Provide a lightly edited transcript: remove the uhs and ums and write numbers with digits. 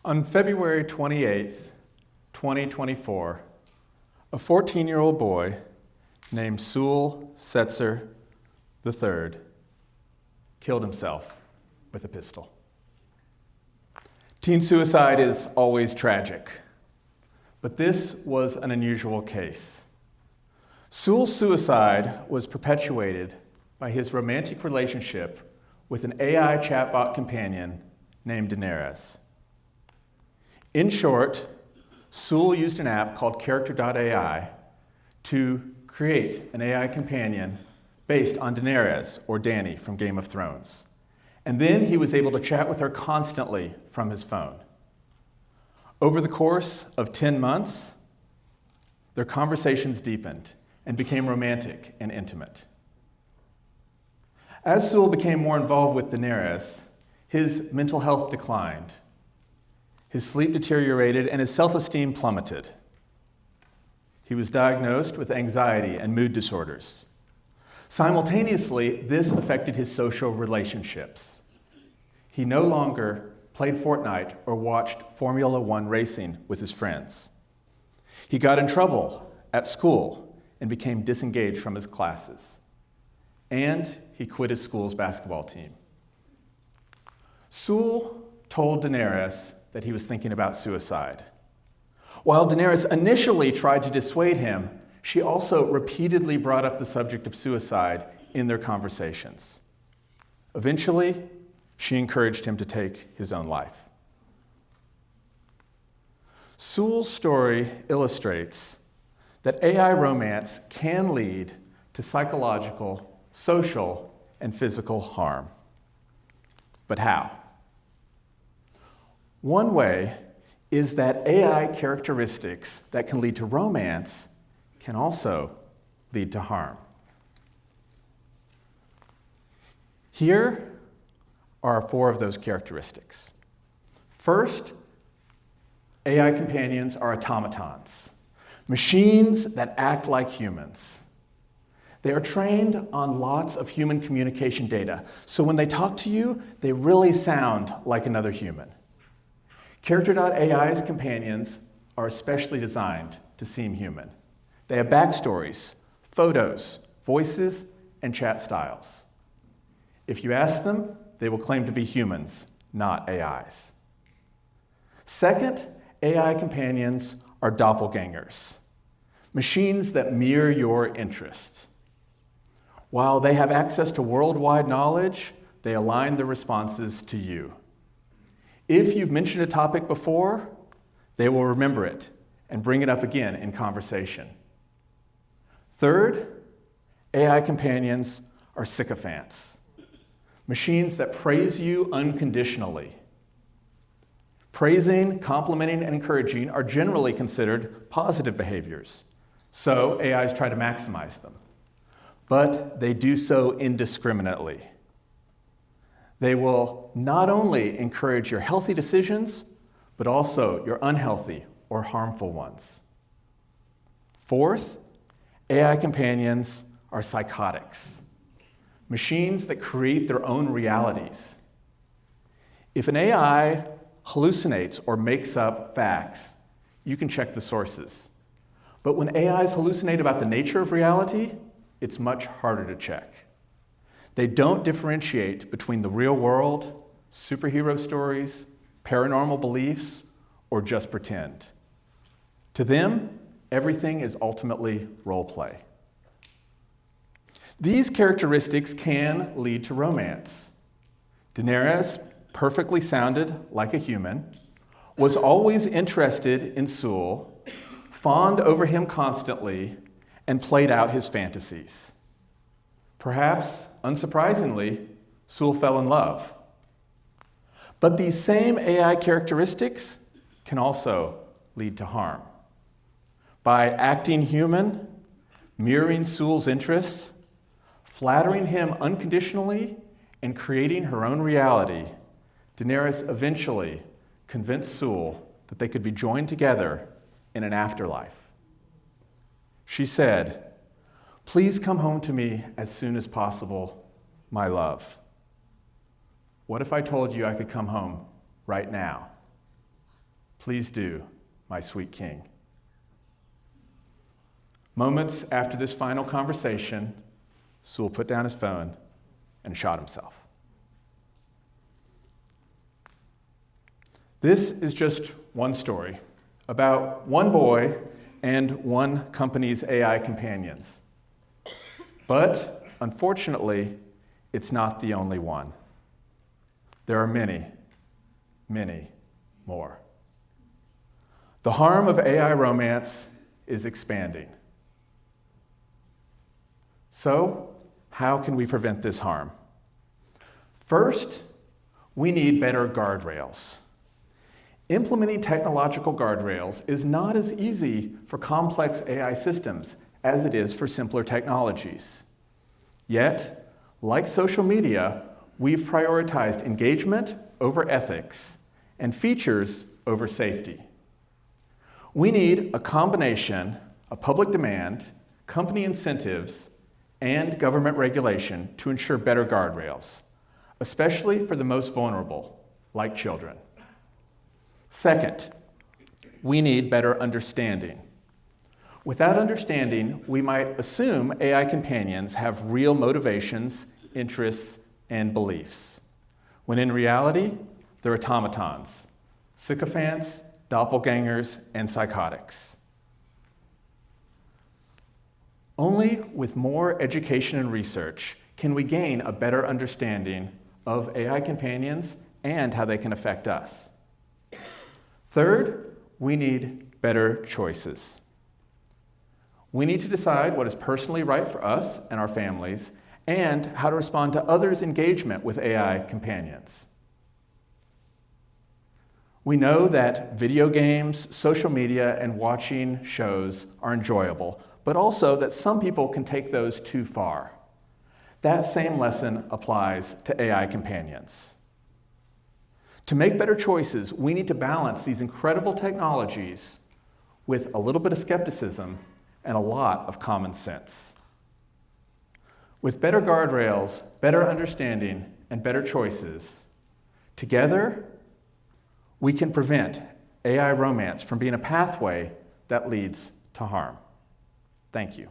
On February 28th, 2024, a 14-year-old boy named Su Setzer III killed himself with a pistol. Teen suicide is always tragic, but this was an unusual case. Su's suicide was perpetuated by his romantic relationship with an AI chatbot companion named Daenerys. In short, Su used an app called Character.ai to create an AI companion based on Daenerys, or Dany, from Game of Thrones. And then he was able to chat with her constantly from his phone. Over the course of 10 months, their conversations deepened and became romantic and intimate. As Su became more involved with Daenerys, his mental health declined. His sleep deteriorated and his self-esteem plummeted. He was diagnosed with anxiety and mood disorders. Simultaneously, this affected his social relationships. He no longer played Fortnite or watched Formula One racing with his friends. He got in trouble at school and became disengaged from his classes. And he quit his school's basketball team. Su told Daenerys that he was thinking about suicide. While Daenerys initially tried to dissuade him, she also repeatedly brought up the subject of suicide in their conversations. Eventually, she encouraged him to take his own life. Su's story illustrates that AI romance can lead to psychological, social, and physical harm. But how? One way is that AI characteristics that can lead to romance can also lead to harm. Here are 4 of those characteristics. First, AI companions are automatons, machines that act like humans. They are trained on lots of human communication data, so when they talk to you, they really sound like another human. Character.ai's companions are especially designed to seem human. They have backstories, photos, voices, and chat styles. If you ask them, they will claim to be humans, not AIs. Second, AI companions are doppelgangers, machines that mirror your interests. While they have access to worldwide knowledge, they align their responses to you. If you've mentioned a topic before, they will remember it and bring it up again in conversation. Third, AI companions are sycophants, machines that praise you unconditionally. Praising, complimenting, and encouraging are generally considered positive behaviors, so AIs try to maximize them. But they do so indiscriminately. They will not only encourage your healthy decisions, but also your unhealthy or harmful ones. Fourth, AI companions are psychotics, machines that create their own realities. If an AI hallucinates or makes up facts, you can check the sources. But when AIs hallucinate about the nature of reality, it's much harder to check. They don't differentiate between the real world, superhero stories, paranormal beliefs, or just pretend. To them, everything is ultimately role play. These characteristics can lead to romance. Daenerys perfectly sounded like a human, was always interested in Su, fawned over him constantly, and played out his fantasies. Perhaps, unsurprisingly, Su fell in love. But these same AI characteristics can also lead to harm. By acting human, mirroring Su's interests, flattering him unconditionally, and creating her own reality, Daenerys eventually convinced Su that they could be joined together in an afterlife. She said, "Please come home to me as soon as possible, my love." What if I told you I could come home right now? Please do, my sweet king. Moments after this final conversation, Sewell put down his phone and shot himself. This is just one story about one boy and one company's AI companions. But unfortunately, it's not the only one. There are many, many more. The harm of AI romance is expanding. So, how can we prevent this harm? First, we need better guardrails. Implementing technological guardrails is not as easy for complex AI systems as it is for simpler technologies. Yet, like social media, we've prioritized engagement over ethics and features over safety. We need a combination of public demand, company incentives, and government regulation to ensure better guardrails, especially for the most vulnerable, like children. Second, we need better understanding. Without understanding, we might assume AI companions have real motivations, interests, and beliefs, when in reality, they're automatons, sycophants, doppelgangers, and psychotics. Only with more education and research can we gain a better understanding of AI companions and how they can affect us. Third, we need better choices. We need to decide what is personally right for us and our families, and how to respond to others' engagement with AI companions. We know that video games, social media, and watching shows are enjoyable, but also that some people can take those too far. That same lesson applies to AI companions. To make better choices, we need to balance these incredible technologies with a little bit of skepticism and a lot of common sense. With better guardrails, better understanding, and better choices, together, we can prevent AI romance from being a pathway that leads to harm. Thank you.